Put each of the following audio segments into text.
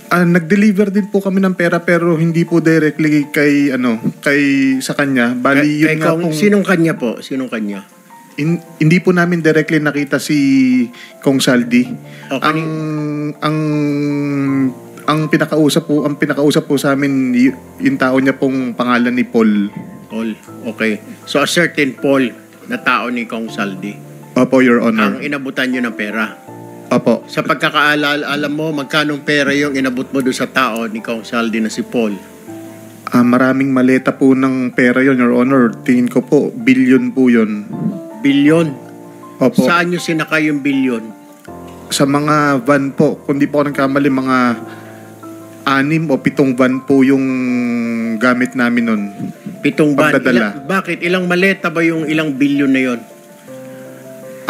Nag-deliver din po kami ng pera pero hindi po directly kay sa kanya. Bali yun nga pong Sinong kanya po? Sinong kanya? Hindi po namin directly nakita si Kong Saldi. Okay. Ang pinakausap po sa amin yung tao niya pong pangalan ni Paul. Paul. Okay. So a certain Paul na tao ni Kong Saldi. Opo, Your Honor. Ang inabutan niyo ng pera. Opo. Sa pagkakaalala, alam mo magkanong pera yung inabot mo doon sa tao ni Kong Saldi na si Paul? Maraming maleta po ng pera yon, Your Honor. Tingin ko po, billion po yon. Bilyon? Opo. Saan nyo sinakay yung bilyon? Sa mga van po. Kung di po ako nagkamali, mga 6 o 7 van po yung gamit namin nun. 7 van? Pagdadala. Bakit? Ilang maleta ba yung ilang bilyon na yon?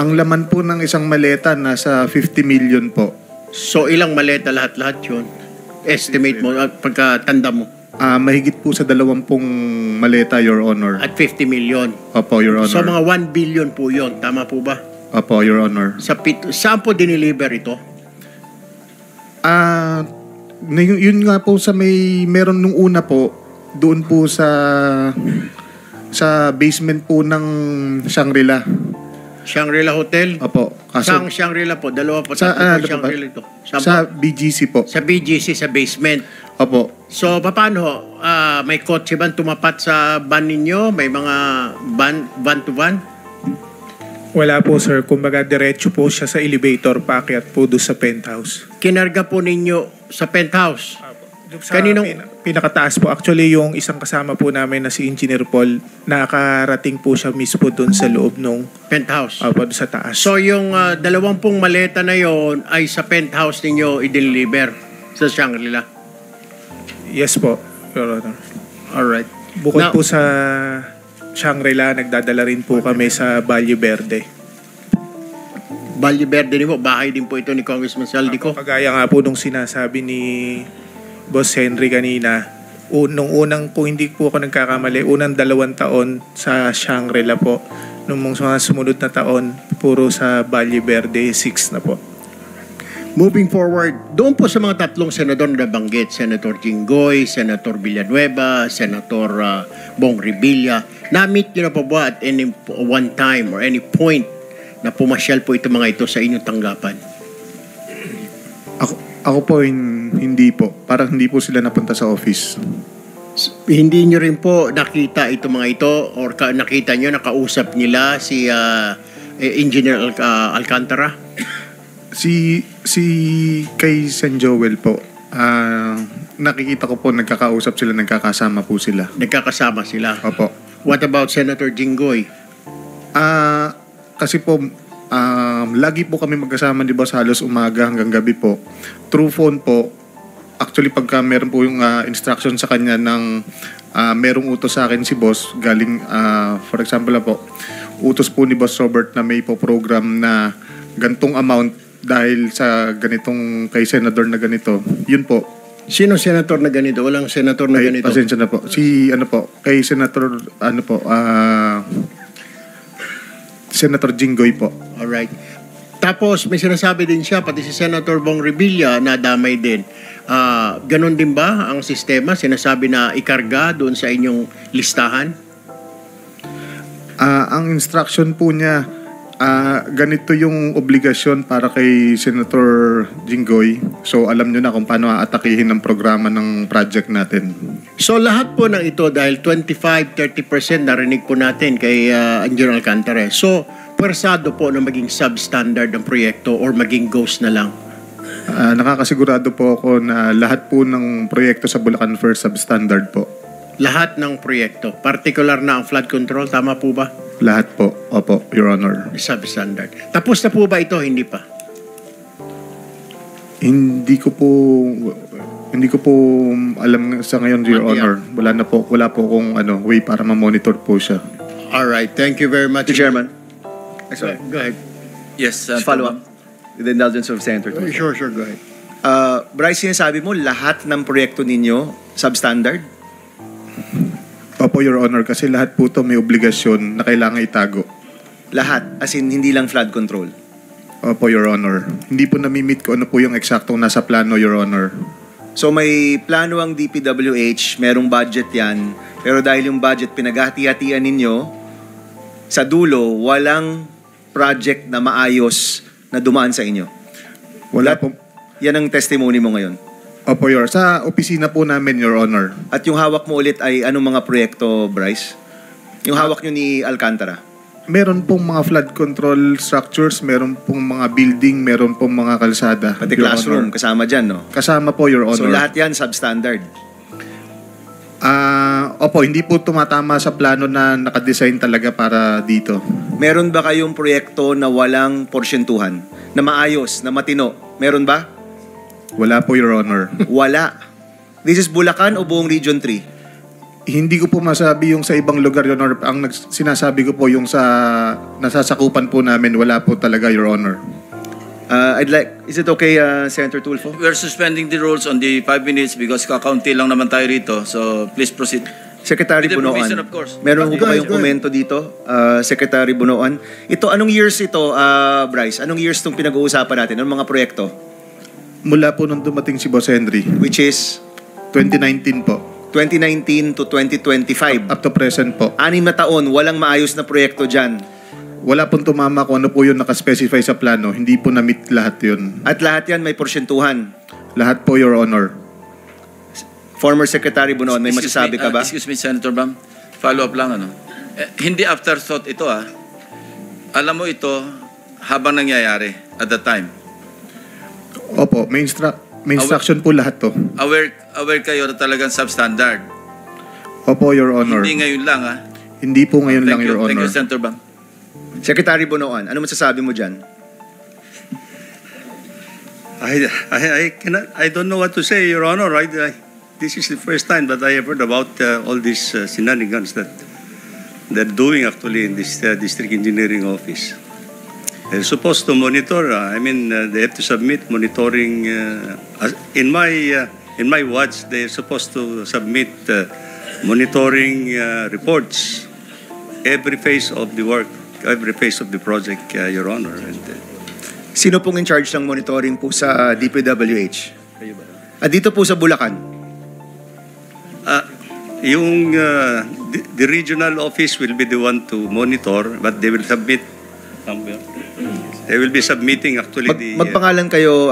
Ang laman po ng isang maleta nasa 50 million po. So ilang maleta lahat-lahat yun? Estimate mo, pagkatanda mo? Mahigit po sa 20 maleta, Your Honor. At 50 million? Opo, Your Honor. So mga 1 billion po yun, tama po ba? Opo, Your Honor. Saan po diniliver ito? Yun nga po sa meron nung una po, doon po sa basement po ng Shangri-La. Shangri-La Hotel? Opo. Saan Shangri-La po? Dalawa po, sa, tatlo po Shangri-La ito. Sa BGC po. Sa BGC, sa basement. Opo. So, paano? May kotse ba tumapat sa van ninyo? May mga van to van? Wala po, sir. Kumbaga, diretso po siya sa elevator, paakyat po doon sa penthouse. Kinarga po ninyo sa penthouse? Sa pinakataas po. Actually, yung isang kasama po namin na si Engineer Paul, nakarating po siya mismo doon sa loob nung penthouse? Opo, doon sa taas. So, yung 20 maleta na yon ay sa penthouse ninyo i-deliver sa Shangri-La? Yes po, Your Honor. Alright. Bukod po sa Shangri-La, nagdadala rin po kami sa Valle Verde. Valle Verde din po, bahay din po ito ni Congressman Saldico. Kagaya nga po nung sinasabi ni Boss Henry kanina, nung unang, kung hindi po ako nagkakamali, unang 2 taon sa Shangri-La po. Nung mga sumunod na taon, puro sa Valle Verde, 6 na po. Moving forward, doon po sa mga 3 senador na nabanggit, Senator Jinggoy, Senator Villanueva, Senator Bong Revilla, na-meet nyo na po ba at any one time or any point na pumasyal po ito mga ito sa inyong tanggapan? Ako po, hindi po. Parang hindi po sila napunta sa office. Hindi nyo rin po nakita ito mga ito or nakita nyo, nakausap nila si Engineer Alcantara? Si kay San Joel po, nakikita ko po nagkakausap sila, nagkakasama po sila. Nagkakasama sila? Opo. What about Senator Jinggoy? Kasi po, lagi po kami magkasama, di ba, sa halos umaga hanggang gabi po. Through phone po, actually pagka meron po yung instruction sa kanya ng merong utos sa akin si boss, galing, for example po, utos po ni Boss Robert na may po program na gantong amount dahil sa ganitong kay senador na ganito, yun po. Sino senator na ganito? Walang senator na ganito? Pasensya na po. Kay senator, Senator Jinggoy po. Alright. Tapos may sinasabi din siya, pati si Senator Bong Revilla na damay din. Ganon din ba ang sistema? Sinasabi na ikarga doon sa inyong listahan? Ang instruction po niya, ganito yung obligasyon para kay Senator Jinggoy. So alam nyo na kung paano aatakihin ang programa ng project natin. So lahat po ng ito dahil 25-30% narinig po natin kay Engineer Alcantara. So pwersado po na maging substandard ang proyekto or maging ghost na lang? Nakakasigurado po ako na lahat po ng proyekto sa Bulacan First substandard po. Lahat ng proyekto? Particular na ang flood control, tama po ba? Lahat po. Opo, Your Honor. Substandard. Tapos na po ba ito? Hindi pa? Hindi ko po alam sa ngayon, Your Honor. Wala po kung way para ma-monitor po siya. Alright, thank you very much. Mr. Chairman. Sorry. Go ahead. Yes, follow up. With the indulgence of Senator Tulfo. Sure, go ahead. Bryce, sinasabi mo lahat ng proyekto ninyo substandard? Opo, Your Honor, kasi lahat po ito may obligasyon na kailangan itago. Lahat? As in, hindi lang flood control? Opo, Your Honor. Hindi po nami-meet ko ano po yung eksaktong nasa plano, Your Honor. So may plano ang DPWH, merong budget yan, pero dahil yung budget pinaghati-hatian ninyo, sa dulo, walang project na maayos na dumaan sa inyo. Wala po. Yan ang testimony mo ngayon. Opo, sa opisina po namin, Your Honor. At yung hawak mo ulit ay anong mga proyekto, Bryce? Yung hawak nyo ni Alcantara? Meron pong mga flood control structures, meron pong mga building, meron pong mga kalsada. Pati Your classroom, Honor. kasama dyan, no? Kasama po, Your Honor. So lahat yan substandard. Opo, hindi po tumatama sa plano na nakadesign talaga para dito. Meron ba kayong proyekto na walang porsyentuhan? Na maayos, na matino? Meron ba? Wala po, Your Honor. Wala. This is Bulacan o buong Region 3? Hindi ko po masabi yung sa ibang lugar, Your Honor. Ang sinasabi ko po yung sa nasasakupan po namin, wala po talaga, Your Honor. Is it okay, Senator Tulfo? We're suspending the rules on the 5 minutes because kakaunti lang naman tayo rito. So please proceed. Secretary With the Bunoan, permission, of course. meron ko ba Go kayong ahead. komento dito? Secretary Bunoan. Ito, anong years ito, Bryce? Anong years itong pinag-uusapan natin? Anong mga proyekto? Mula po nung dumating si Boss Henry, Which is 2019 po. 2019 to 2025. Up to present po. 6 na taon, walang maayos na proyekto dyan. Wala pong tumama kung ano po yung nakaspecify sa plano. Hindi po na-meet lahat yun. At lahat yan may porsyentuhan. Lahat po, Your Honor. Former Secretary Bunoan, may Excuse masasabi me, ka ba? Excuse me, Senator Bam. Follow up lang, ano. Hindi afterthought ito, Alam mo ito habang nangyayari at the time. Opo, may instruction po lahat to. Aware kayo na talagang substandard. Opo, Your Honor. Hindi ngayon lang, Hindi po ngayon lang, Thank you. Your Thank Honor. you, Senator Bam. Secretary Bunoan, ano masasabi mo dyan? I don't know what to say, Your Honor. This is the first time that I have heard about all these shenanigans that they're doing actually in this district engineering office. They're supposed to monitor. They have to submit monitoring. In my watch, they're supposed to submit monitoring reports every phase of the work, every phase of the project, Your Honor. And, Sino pong in charge ng monitoring po sa DPWH? At dito po sa Bulacan? the regional office will be the one to monitor, but they will submit. They will be submitting actually Magpangalan kayo,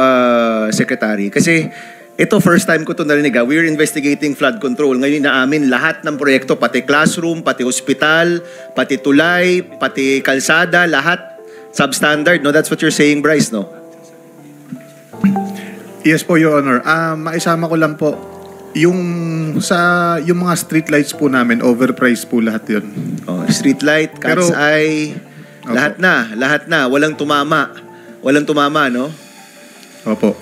Secretary. Kasi ito, first time ko ito narinig. We're investigating flood control. Ngayon inaamin lahat ng proyekto, pati classroom, pati hospital, pati tulay, pati kalsada, lahat substandard. No? That's what you're saying, Bryce, no? Yes po, Your Honor. Maisama ko lang po, yung mga street lights po namin, overpriced po lahat yun. Oh, street light, cat's Pero- eye, lahat na. Walang tumama, no? Opo.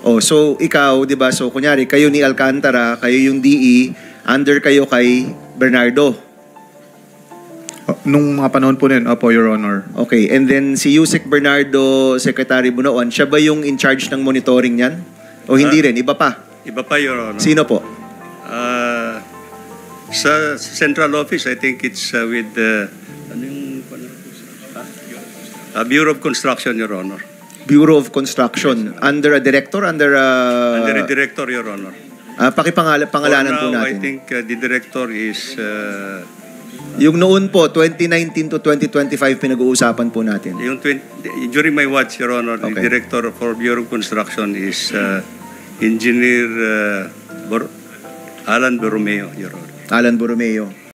Oh, so ikaw, 'di ba? So kunyari kayo ni Alcantara, kayo yung DE, under kayo kay Bernardo. Nung mga panahon po na yun, opo, Your Honor. Okay, and then si Yusek Bernardo, Secretary Bunoan, siya ba yung in charge ng monitoring niyan? O hindi rin, iba pa? Iba pa, Your Honor. Sino po? Sa central office, I think it's with Bureau of Construction, Your Honor. Bureau of Construction. Under a director? Under Under the director, Your Honor. pangalanan po For now, I natin. think the director is Yung noon po, 2019 to 2025 pinag-uusapan po natin. during my watch, Your Honor, the Okay. director for Bureau of Construction is Engineer Alan Borromeo, Your Honor. Alan Borromeo.